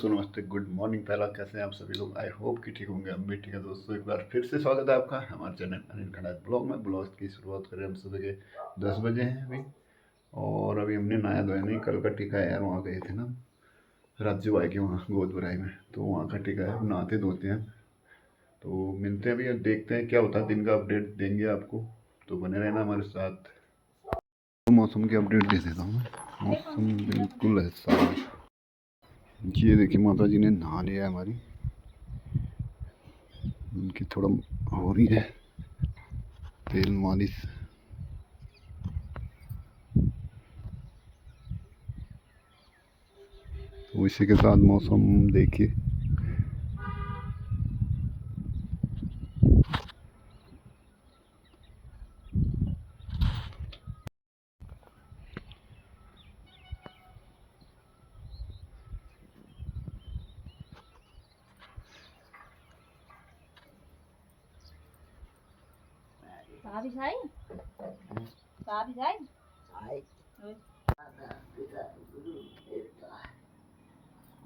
तो नमस्ते, good morning. पहला कैसे हैं आप सभी लोग? आई होप कि ठीक होंगे। हम भी ठीक है दोस्तों। एक बार फिर से स्वागत है आपका हमारे चैनल अनिल खंडात ब्लॉग में। ब्लॉग की शुरुआत करें हम सुबह के 10 बजे हैं अभी। और अभी हमने नहाया धोया नहीं, कल का टीका है यार, वहाँ गए थे ना राजू भाई के वहाँ गोद भराई में, तो वहाँ का टीका है। नहाते धोते हैं तो मिलते हैं अभी, अब देखते हैं क्या होता है। दिन का अपडेट देंगे आपको, तो बने रहना हमारे साथ। तो मौसम की अपडेट दे देता हूँ मैं। मौसम बिल्कुल है साफ। ये देखिए माता जी ने नहा लिया है हमारी, उनकी थोड़ा हो रही है तेल मालिश। तो इसी के साथ मौसम देखिए,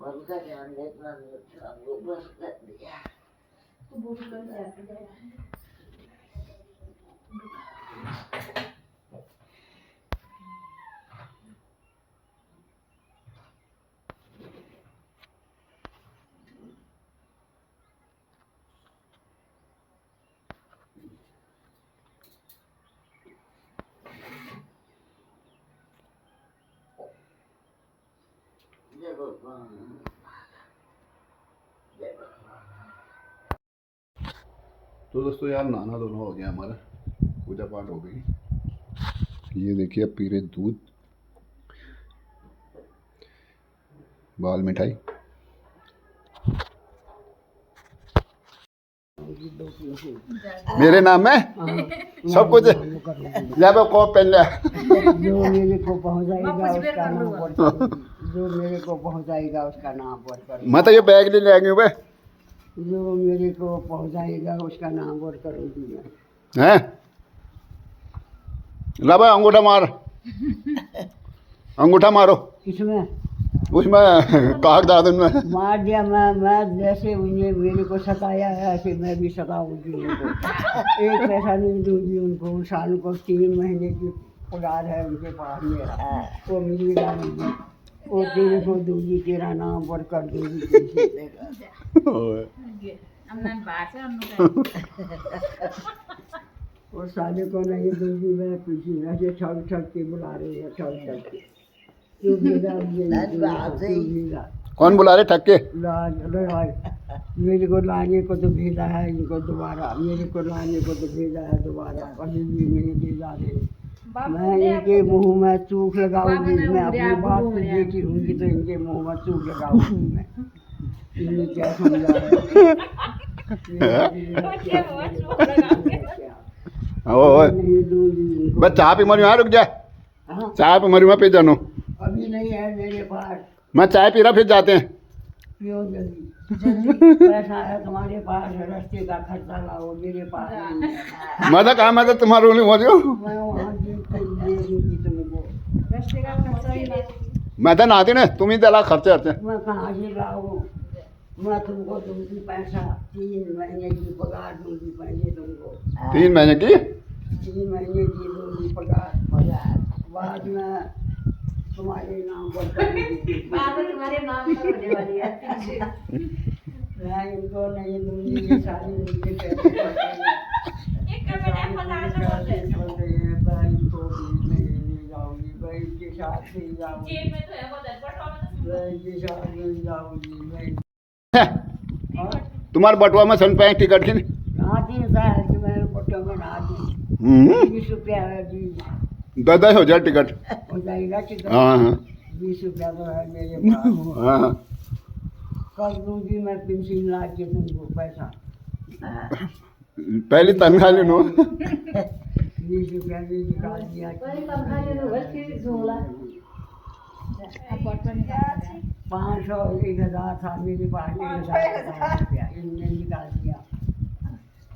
baru saja lihat lalu selalu berkat dia. Bukan saja. तो दोस्तों यार नहाना धोना हो गया हमारा, पूजा पाठ हो गई। ये देखिए अब पी रहे दूध, बाल मिठाई। मेरे नाम में सब कुछ जब को पहन लिया। जो मेरे को पहुंचाएगा उसका नाम पर, जो मेरे को पहुंचाएगा उसका नाम पर मत ये बैग ले लेंगे वे, जो मेरे को पहुंचाएगा उसका नाम पर करूँगी हैं। ला भाई अंगूठा मार, अंगूठा मारो। किसमें? उसमें कागजात में मार दिया। मैं जैसे उन्हें मेरे को सताया है ऐसे मैं भी सताऊंगी उनको। एक पैसा नहीं दूंगी उनको। साल को 3 महीने की पगार है उनके पास मेरा, वो मिलेगा नहीं। वो तेरे को दूंगी, तेरा नाम पर कर दूंगी। वो साले को नहीं दूंगी मैं, पीछे ऐसे छक छक के बुला रही है, छक छक के। कौन बुला रहे ठक्के? मेरे को लाने को तो भेजा है इनको दोबारा, मेरे को लाने को तो भेजा है दोबारा, अभी भी नहीं भेजा रहे। मैं इनके मुंह में चूक लगाऊंगी। मैं अपनी बात की बेटी होंगी तो इनके मुंह में चूक लगाऊंगी मैं। इन्हें क्या समझा बस चाह पी मरी, वहाँ रुक जा। चाय पे मरी, वहाँ पे जानो। अभी नहीं है मेरे पास। मैं चाय पी रहा, फिर जाते हैं। पियो जल्दी। पैसा है तुम्हारे पास, रास्ते का खर्चा लाओ, मेरे पास नहीं है। मजा कहाँ, मजा तुम्हारे रोली हो जाओ। मैं वहाँ दे दूँगी तुमको रास्ते का खर्चा ही ला। मैं तो नाती ने, तुम ही दला खर्चे करते। मैं कहाँ से लाऊँ? मैं तुमको दूँगी पैसा, 3 महीने की पगार दूँगी पहले तुमको। 3 महीने की? 3 महीने की दूँगी पगार, बाद में तुम्हारे नाम पर बाद में तुम्हारे नाम पर होने वाली है। मैं इनको नहीं दूँगी, ये सारी मुझे पैसे पड़ते हैं। बहन को भी नहीं ले जाऊँगी, बहन के साथ नहीं जाऊँगी, बहन के साथ नहीं जाऊँगी। तुम्हारे बटुआ में सन पे टिकट की नाती साहब कि मैं बटुआ में नाती 20 रुपया है। 10 हो जाए टिकट, हो जाएगा टिकट। हाँ हाँ 20 रुपया तो है मेरे पास। हाँ। कल दूँगी मैं पेंसिल ला के तुमको पैसा। पहली तनख्वाह ले लो। 20 रुपया भी निकाल दिया। 500 1000 था मेरे पास, 1000 रुपया इनने निकाल दिया।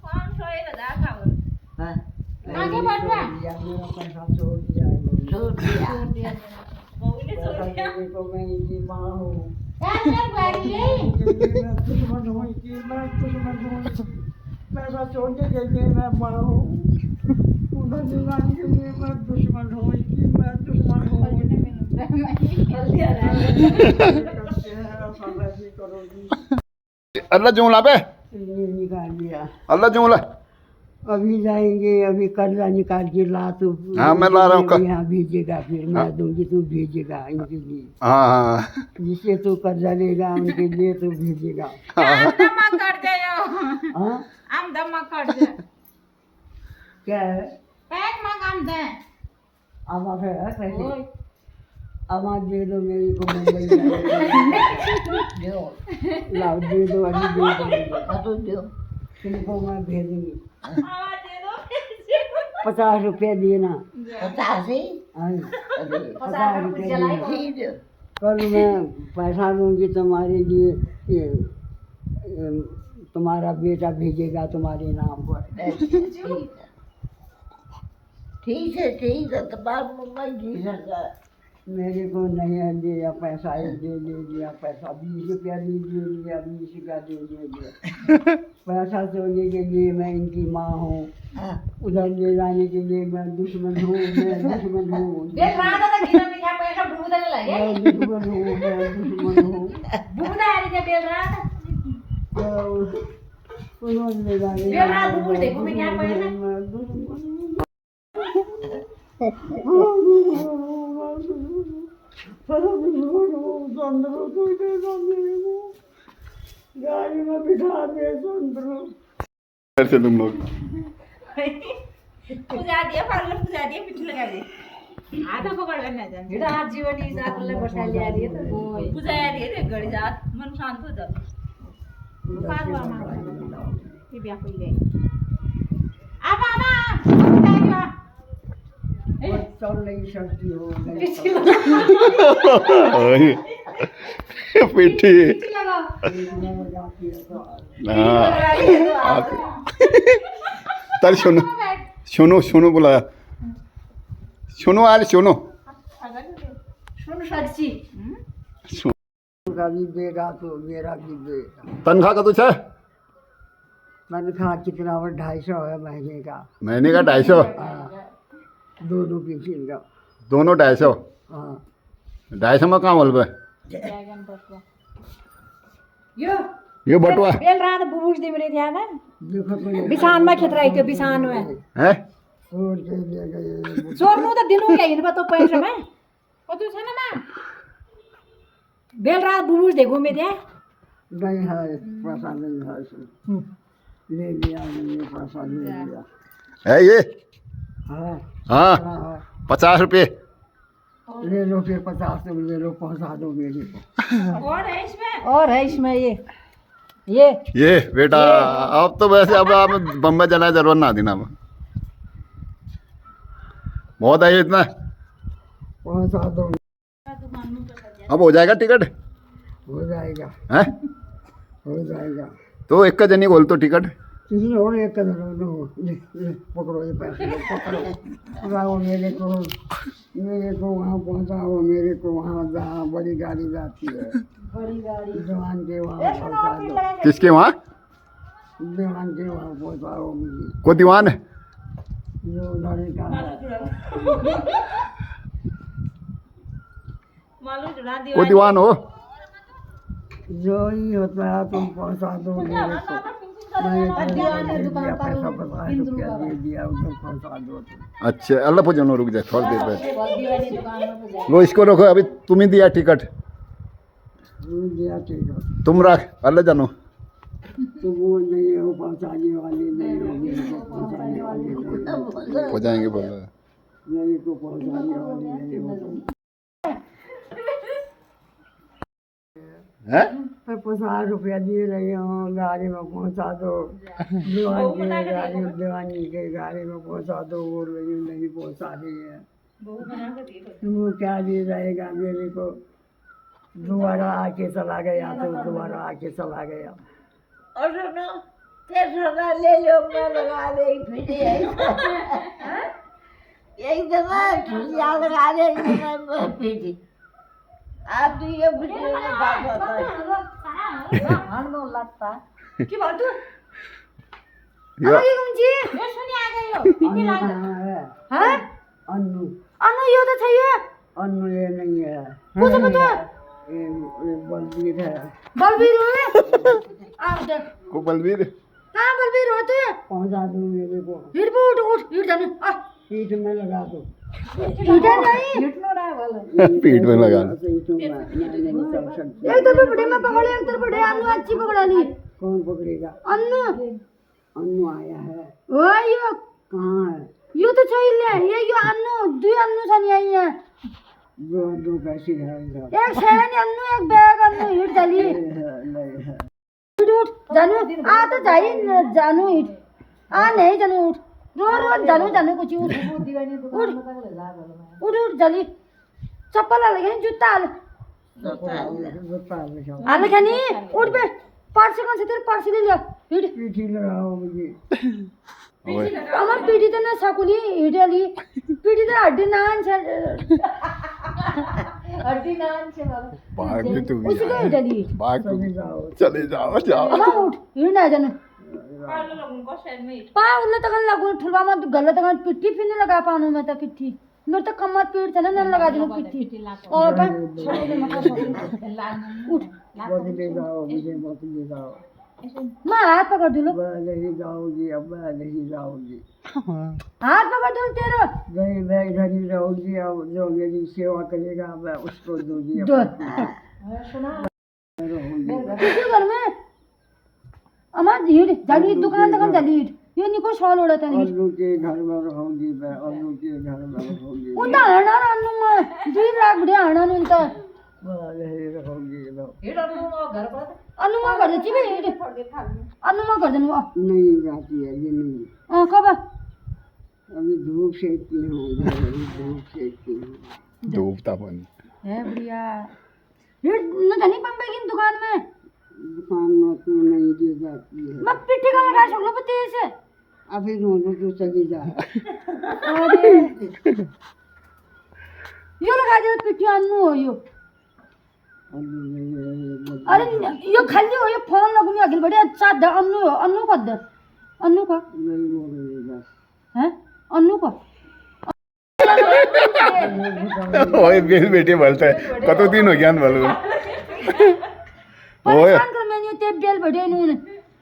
500 1000 था वो। आगे बढ़ रहा। मेरा पैसा छोड़ दिया, छोड़ दिया। पैसा देने को मैं इनकी माँ हूँ। मैं दुश्मन हूँ कि मैं दुश्मन हूँ, पैसा छोड़ने के लिए मैं बड़ा हूँ, उधर दीवान के लिए मैं दुश्मन हूँ कि मैं दुश्मन हूँ। अल्लाह जुमला पे ये निकाल दिया। अल्लाह जुमला। अभी जाएंगे, अभी कर्जा निकाल के ला तो हाँ, मैं ला रहा हूँ। यहाँ भेजेगा, फिर मैं दूंगी तो भेजेगा इनके लिए, हाँ हाँ जिससे तो कर्जा लेगा उनके लिए तो भेजेगा। दमा कर दे यो हाँ हम दमा कर दे क्या है? पैक में काम दे आमा है कैसे? ओए आमा दे दो मेरी को, मुंबई लाओ दे दो, अभी दे दो, दो तुमको मैं भेजूंगी। आवाज दे दो 50 रुपया देना। 50 ही? हाँ, 50 रुपया जलाई देना। ठीक है। कल मैं पैसा दूंगी तुम्हारे लिए, तुम्हारा बेटा भेजेगा तुम्हारे नाम पर। ठीक है ठीक है, तो बाप मुंबई जी सका। मेरे को नहीं दिया पैसा, दे दिया पैसा, 20 रुपया दे दिया, 20 रुपया दे दिया। पैसा सोने के लिए मैं इनकी माँ हूँ, उधर ले जाने के लिए मैं दुश्मन हूँ, मैं दुश्मन हूँ, बेल रात तक गिरा में क्या पैसा भूदने लगे मैं दुश्मन हूँ, मैं दुश्मन हूँ। भूदा है क्या बेल रात उन्होंने ले जाने बेल रात भूल देखो मैं क्या पैसा मैं दुश्मन हूँ। गाड़ी में बिठा दे संतरू। कैसे तुम लोग पूजा दिया पार्लर पूजा दिया पिठ लगा दे आधा पकड़ लेना जान इधर आज जीवनी जात ले बैठा लिया दिए तो पूजा दिए रे गड़ी जात मन शांत हो जाता पागवा मां ये ब्याह कोई गए अब आमा चल नहीं सकती हो, पीठी लगा हाँ तर सुनो सुनो सुनो बुलाया, सुनो आज सुनो सुन सच्ची उनका भी बेटा तो मेरा भी बेटा। तनख्वाह का तुझे मैंने कहा कितना और 250 है महीने का। महीने का 250? हाँ, दोनों की चीज का। दोनों 250? हाँ 250 में कहाँ बोल यो ये बटुआ बेल रात बुबूज दे मेरे ध्यान है देखो तो बिसान में खेत रही थी बिसान में है छोड़ के ले गए। चोरनु त दिनु क्या हिँड्नु तो पैसा में कतु छैन ना बेल रात बुबूज दे घुमे त्यहाँ नहीं है पैसा, नहीं है इसमें। ले लिया मैंने पैसा, ले लिया। है ये? हाँ हाँ हाँ 50 रुपये ले लो, फिर 50 तो ले लो, पहुँचा दो मेरे को। और है इसमें ये बेटा अब तो वैसे अब आप बम्बई जाना है जरूर ना देना, अब बहुत है ये इतना। पहुँचा दो, अब हो जाएगा टिकट? हो जाएगा, हैं हो जाएगा। तो एक का जनी बोल तो टिकट किसी और एक कर दो, ले ले पकड़ो ये पैसे, लो, पकड़ो मेरे को वहाँ पहुँचाओ, मेरे को वहाँ जहाँ बड़ी गाड़ी जाती है, बड़ी गाड़ी दीवान के वहाँ पहुँचा दो, किसके वहाँ? दीवान के वहाँ पहुँचाओ मुझे। को दीवान है? जो उधर का मालूम जुड़ा को दीवान हो? जो ही होता है तुम पहुँचा दो मेरे को। मैंने दिया पैसा, 50 रुपया दे दिया, उधर पहुँचा दो तुम। अच्छा अल्लाह पूजो, रुक जाए थोड़ी देर पे। दीवानी दुकान में तो जाए लो इसको रखो, अभी तुम ही दिया टिकट, दिया टिकट, तुम रख, अल्लाह जानो। तो वो नहीं हो, पहुँचाने वाले नहीं हो, मेरे को पहुँचाने वाले नहीं हो, हो जाएंगे बोल रहा है। मेरे को पहुँचाने वाले नहीं हो तुम। हैं? मैं 50 रुपया दे रही हूँ, गाड़ी में पहुँचा दो, दीवानी के गाड़ी में पहुँचा दो, वो लोग नहीं पहुँचा रही है। वो क्या दे जाएगा मेरे को, दोबारा आके चला गया तो दोबारा आके चला गया। और सुनो, फिर सोना ले लो, मैं लगा दे फिर एक दफा ठुलिया लगा दे फिर आप तो ये फिर हणनो लगता की बोलतो यो ये कुंजी ये सुनी आ गई हो इतनी लाग कहाँ है हैं अन्नू अनु यो तो चाहिए अन्नू ये नहीं है पूछो पूछो ये बलबीर है बलबीर हो आ उधर को बलबीर कहां बलबीर हो तू पहुंचा दो मेरे को हिट पे उठ हिट जाने आ पीठ में लगा दो हिट नहीं हिटनो रहा वाला पीठ में लगा पीठ में मैं नहीं चल सकती एक तरफ बड़े में पकड़े एक तरफ बड़े अनु अच्छी पकड़ा ली कौन पकड़ेगा अनु अन्नू आया है ओ यो कहाँ है यो तो चाहिए ये यो अनु दो अनु सनी आई है दो दो कैसी है इधर एक शहर अनु एक बैग अनु हिट डाली नहीं है उठ उठ जानू आ तो जाई जानू हिट आ नहीं जानू उठ रोज जानू जानू कुछ उठ दीवानी दुकान में तक ले जा बोलो उठ उठ जल्दी चप्पल आ लगे जूता आ लगे नहीं उठ बे पार्सल कौन से तेरे पार्सल ले लिया हिट पीठी लगाओ मुझे ओए আমার পিঠিতে না সাকুলি ইডালি পিঠিতে আড্ডি না আনছে हड्डी नान से वाला भाग भी तू भी উসকে ইডালি भाग तू भी। जाओ चले जाओ जाओ আমা উঠ ইড না জানো पा उल्ले तक लागू ठुलवा में गले तक पिट्ठी फिर नहीं लगा पाऊं मैं तो पिट्ठी मेरे तो कमर पीठ से ना लगा दूं पिट्ठी और पा उठ मत ले जाओ मुझे मत ले जाओ मैं हाथ पकड़ दूं लो मैं नहीं जाऊंगी अब मैं नहीं जाऊंगी हाथ पकड़ दूं तेरा नहीं मैं इधर ही रहूंगी अब जो मेरी सेवा करेगा मैं उसको दूंगी दो सुना रहूंगी किसी घर में अमा हिट जल्दी दुकान तक जल्दी हिट ये निको शॉल उड़ाता नहीं अन्नू के घर में रहूंगी मैं अन्नू के घर में रहूंगी उनका हरना अन्नू में 2 लाख बढ़िया हरना उनका मैं नहीं रहूंगी मैं हिटनो घर पर अन्नू में कर देती भाई हिट अन्नू में कर देनु नहीं जाती है ये नहीं कब अभी धूप सेकती हूँ धूप सेकती हूँ डूबता पानी है बढ़िया हिट न जानी बम्बई की दुकान में दुकान में क्यों नहीं दे जाती है मैं पिट्ठी का लगा सकलो पति से अभी दोनों तो चली जा अरे यो लगा दे पिट्ठी अन्नू हो यो अन्नू नहीं है अरे यो खाली हो यो फोन लगू में अगल बड़े अच्छा द अन्नू का दे अन्नू का नहीं बोलेगा हैं अन्नू का ओए बेल बेटे बोलता है कतो दिन हो गया बोलो ओए परेशान कर मैंने ते बेल बड़े नून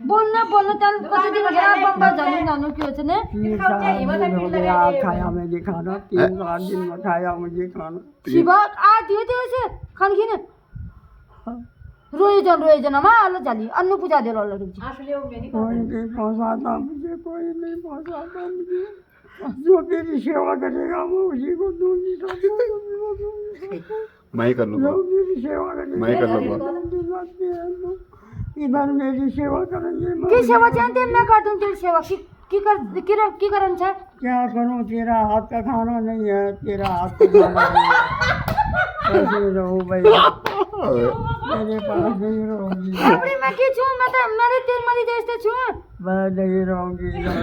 बोलना बोलना तल कति दिन गया बम्बा जाने नानो क्यों छने 3-4 दिन हो गया खाया मैंने खाना 3-4 दिन में खाया मुझे खाना शिवा आ दिए थे ऐसे खान की ने रोए जन हमारा आला जाली अन्नू पूजा दे रोला रुक आसले ओ मेनी कोई नहीं पहुँचाता मुझे कोई नहीं पहुँचाता मुझे जो मेरी सेवा करेगा मैं उसी को दूंगी मैं कर लूंगा जो मेरी सेवा करेगा मैं कर लूंगा इधर मेरी सेवा करेंगे मैं की सेवा चाहते मैं कर दूं तेरी सेवा की करन छे क्या करूं तेरा हाथ का खाना नहीं है तेरा हाथ का खाना नहीं है कैसे रहूं भैया मेरे पास नहीं रहूंगी अपनी मैं की छू मैं तो मेरे तेल मरी जैसे छू मैं नहीं रहूंगी इधर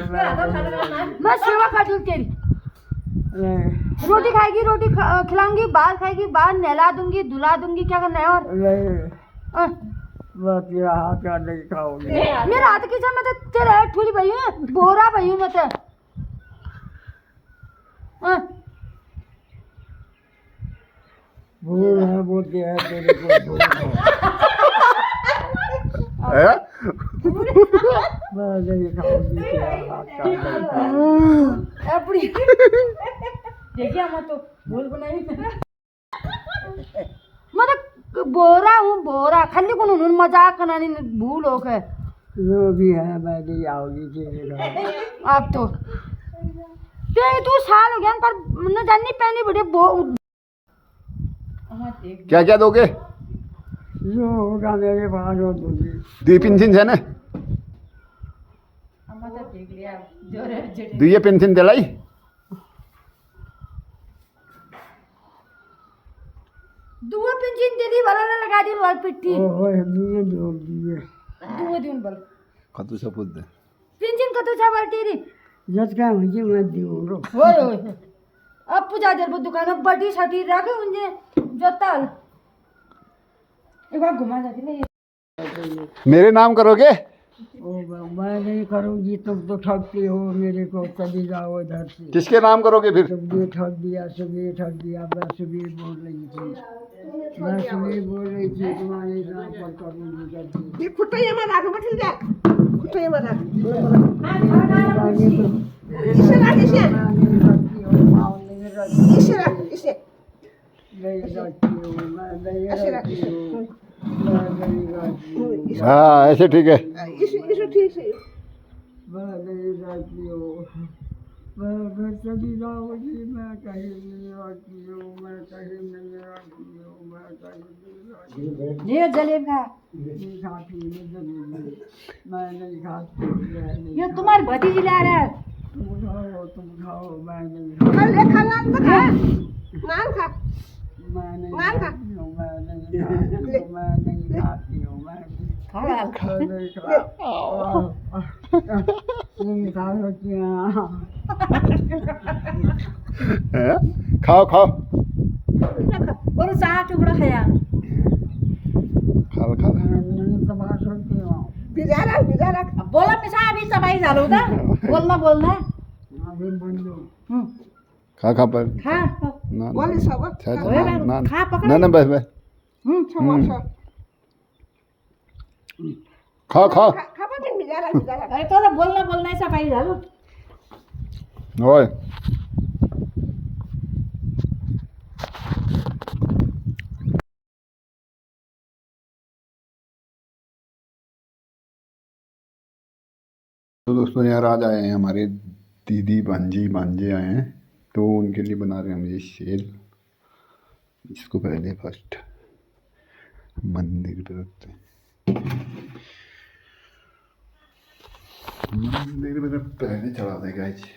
मैं सेवा कर दूं तेरी नहीं रोटी खाएगी रोटी खिलाऊंगी बाहर खाएगी बाहर नहला दूंगी धुला दूंगी क्या करना है और नहीं मैं तेरा हाथ का नहीं खाऊंगी मेरा हाथ की मैं तो तेरा ठुली भई हूं बोरा भई हूं मैं तो भूल है बोलते हैं तेरे को भूल है है मैं नहीं खाऊंगी तेरा हाथ का नहीं खाऊंगी अपनी देखिए मैं तो भूल बनाई मैं तो बोरा हूँ बोरा खाली को उन्होंने मजाक करना नहीं भूल हो गए जो भी है मैं नहीं आऊंगी तेरे घर आप तो तू साल हो गया पर न जानी पहनी बड़े बो क्या क्या दोगे जो होगा मेरे पास वो दूंगी दुई पेंशन है ना दुई पेंशन दिलाई दुआ पेंशन दे दी वाला ने लगा दी वाल पिट्ठी ओहो दिए जोड़ दिए दुआ दिन बल कतु सपूत दे पेंशन कतो छा बाटी रे जस का मुझे मैं दियो रो ओए ओए अब पूजा देर वो दुकान अब बड़ी छाटी रखे उनने जोताल एक बार घुमा जाती ना पहले। मेरे नाम करोगे? मैं नहीं करूँगी, तुम तो ठगती हो मेरे को, चली जाओ इधर से। किसके नाम करोगे फिर? सुबह ठग दिया, सुबह ठग दिया। मैं सुबह बोल रही थी, मैं सुबह बोल रही थी तुम्हारे नाम पर करूँगी करके। ये खुट्टा ये मत आगे बैठ जा, खुट्टा ये मत इसे रख, इसे इसे रख, इसे नहीं रखती हूँ, मैं नहीं रखती हूँ, मैं नहीं रखती हूँ, हाँ ऐसे ठीक है। इसे ठीक से मैं नहीं रखती हूँ। मैं घर चली जाऊँगी, मैं कहीं नहीं रखती हूँ, मैं कहीं नहीं रखती हूँ, मैं कहीं नहीं रखती हूँ। ये जलेब का नहीं खाती, मैं जलेबी मैं नहीं खाती, मैं नहीं ये तुम्हारी भतीजी ला रहा है। तुम खाओ, मैं नहीं खा ले, खा नान तो खा, नान खा, मैं नहीं नान खा, खाती हूँ, मैं नहीं खाती हूँ, मैं नहीं खाती हूँ, मैं खा नहीं खाती, नहीं खा सकती हूँ। हैं? खाओ खाओ और चार टुकड़ा खाया। खाओ खाओ। मैं नहीं दबा सकती हूँ। भिजा रख, भिजा रख। अब बोला मिसा अभी सबाई झालो का बोलना बोलना अभी बंदो खा खा पर खा ना बोले सब अच्छा ओए अच्छा बा, ना खा पकड़। ना ना बस बस अच्छा खाओ खाओ खा पर भिजा रख, भिजा रख। अरे तो बोलना बोलना है सबाई झालो। ओए तो दोस्तों यार आज आए हैं हमारे दीदी भांजे आए हैं, तो उनके लिए बना रहे हैं हम ये शेल। इसको पहले फर्स्ट मंदिर पे रखते हैं, मंदिर पे पहले चढ़ा देगा इसे।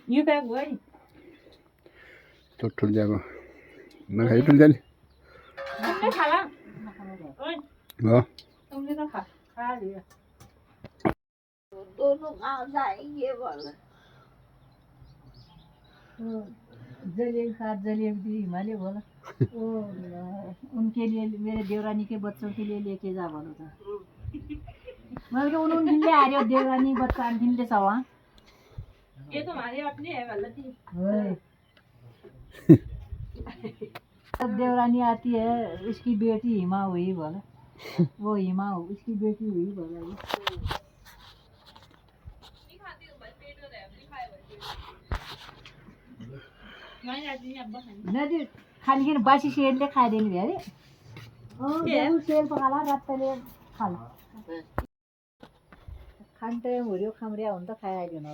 ये बैग वही तो ठुल जाएगा मैं खाई ठुल जाए। तुमने खाला ओए हाँ तुमने तो खा लिया। दोनों गाँव जाएंगे बोले। जलेब खा जलेब दी हिमालय बोला ओ उनके लिए मेरे देवरानी के बच्चों के लिए लेके जा बोला था। मैं तो उन्होंने ले आ रहे हो देवरानी बच्चा ले सवा ये तो हमारे अपने है वाला थी। जब देवरानी आती है उसकी बेटी हिमा हुई बोला वो हिमा हो उसकी बेटी हुई बोला। नहीं खाली के बासी शेर ले खा देंगे अरे जरूर शेर पकाला रात ले खाला खानते मुरियो खमरिया हुन्छ खाइहाल्यो न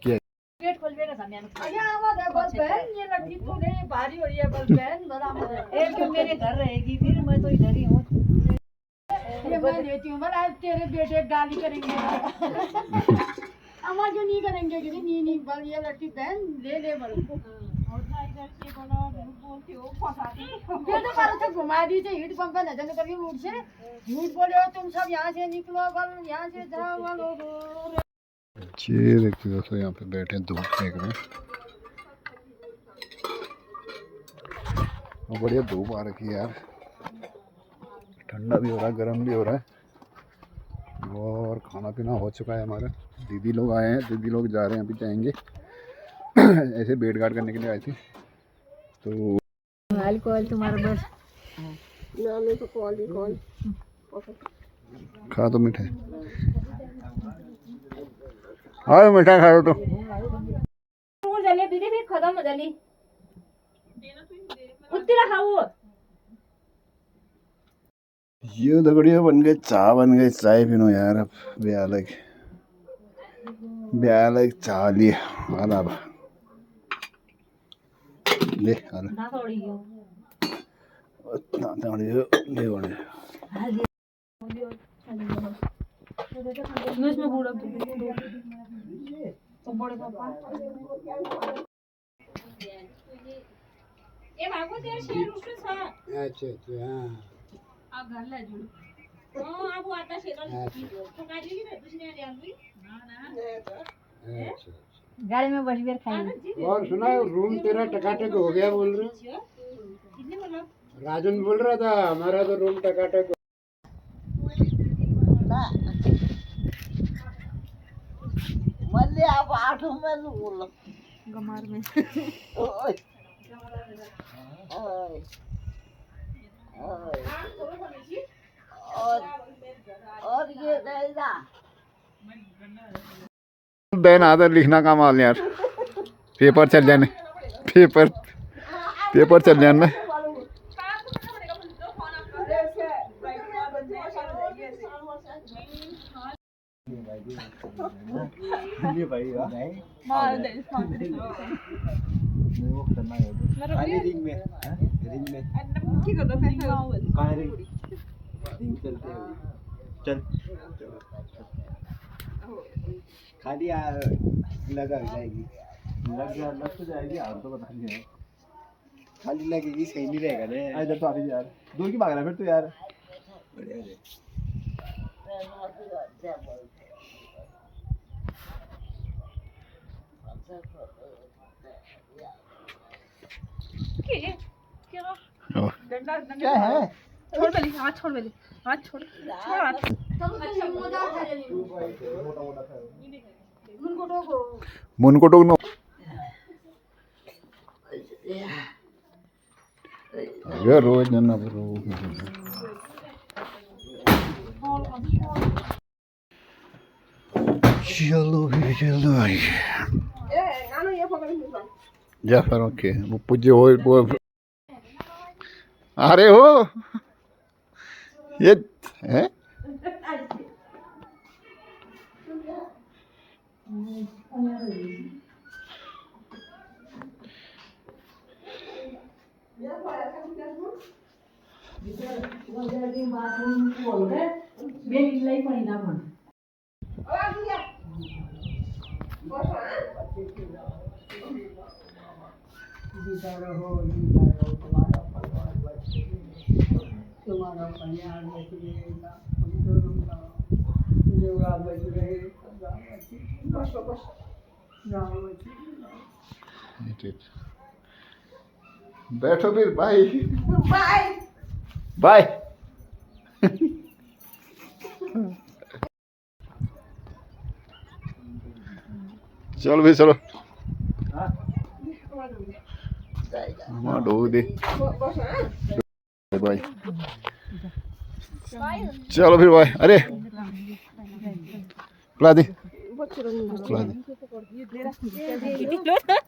क्या पेट खोल बेगा था मैंने अरे आवाज है बस बहन, ये लड़की तूने भारी हो रही है बस बहन, बड़ा मजा है। एक तो मेरे घर रहेगी फिर मैं तो इधर ही हूँ। ये मैं लेती हूँ, बोला तेरे बेटे गाली करेंगे अम्मा क्यों नहीं करेंगे कि नहीं नहीं बल ये लड़की बहन ले ले बल ये तो बार से घुमा दी थी हीट पंप न जाने करके मुझ से झूठ बोले हो तुम सब यहाँ से निकलो बल यहाँ से जाओ बल। ये देखते दोस्तों यहाँ पे बैठे धूप सेक रहे हैं और बढ़िया धूप आ रखी है यार, ठंडा भी हो रहा है गर्म भी हो रहा है और खाना पीना हो चुका है हमारा। दीदी लोग आए हैं, दीदी लोग जा रहे हैं, अभी जाएंगे। ऐसे वेट गार्ड करने के लिए आए थे तो कॉल तुम्हारा बस खा तो मिठाई, हाँ मिठाई खा लो तो। दीदी फिर खत्म हो जाली उत्ती खाओ। ये दगड़िया बन गए, चाय बन गई, चाय पीनो यार। अब ब्याह चाय लिए आला अब ले आला ना थोड़ी ले बने इसमें पूरा तो बड़े पापा ए बाबू तेरे शेर उठ सा। अच्छा हां आ घर ले जुड़ हां अब आता शेर तो काजी की दूसरी आ जाऊंगी ना अच्छा गाड़ी में बस बेर खाएंगे। और सुना, रूम तेरा टकाटक हो गया बोल रहे। कितने बोला राजन बोल रहा था हमारा तो रूम टकाटक। मल्ले आप 8 में बोलो गमार में ओए ओए ओए और ये नहीं देन आदर लिखना काम आ यार, पेपर चल जाने, पेपर चल जाने। खाली लगा जाएगी, लग तो जाएगी, हाथ तो पता नहीं है, खाली लगेगी, सही नहीं रहेगा ना। इधर तो आ रही यार, दूर की भाग रहा है फिर तो यार। बढ़िया है। क्या है छोड़ बेली हाथ छोड़ बेली हाथ छोड़ छोड़ हाथ मुन को टोकनो ये रोज ना ब्रो। चलो भी चलो आई जा फिर ओके वो पूजे हो अरे हो ये है तुम्हारा कल्याण बच रहेगा, हम दोनों का जोड़ा बच रहेगा, बस राम बच। बैठो फिर बाय बाय बाय। चलो भी चलो हाँ डोग दे बाय। चलो फिर बाय। अरे पिला दे पिला दे।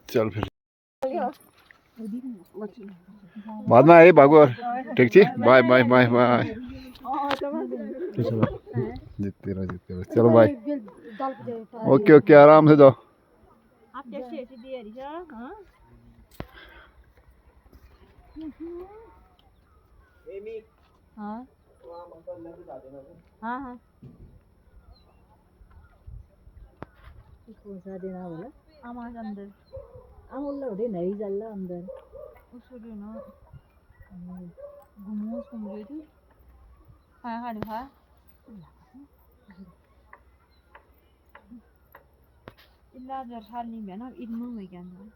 चल फिर बाद में आए भागो ठीक थी। Bye bye bye bye. जीतते रहो चलो बाय। ओके ओके आराम से जाओ। आप कैसे ऐसी दे रही है हां हाँ हाँ हाँ पैसा देना बोला हमारे अंदर अमुल उड़े नहीं चल रहा अंदर उसको ना घूमो घूम रही थी हाँ हाँ हाँ इल्ला जर हाल नहीं बना इल्मू में क्या ना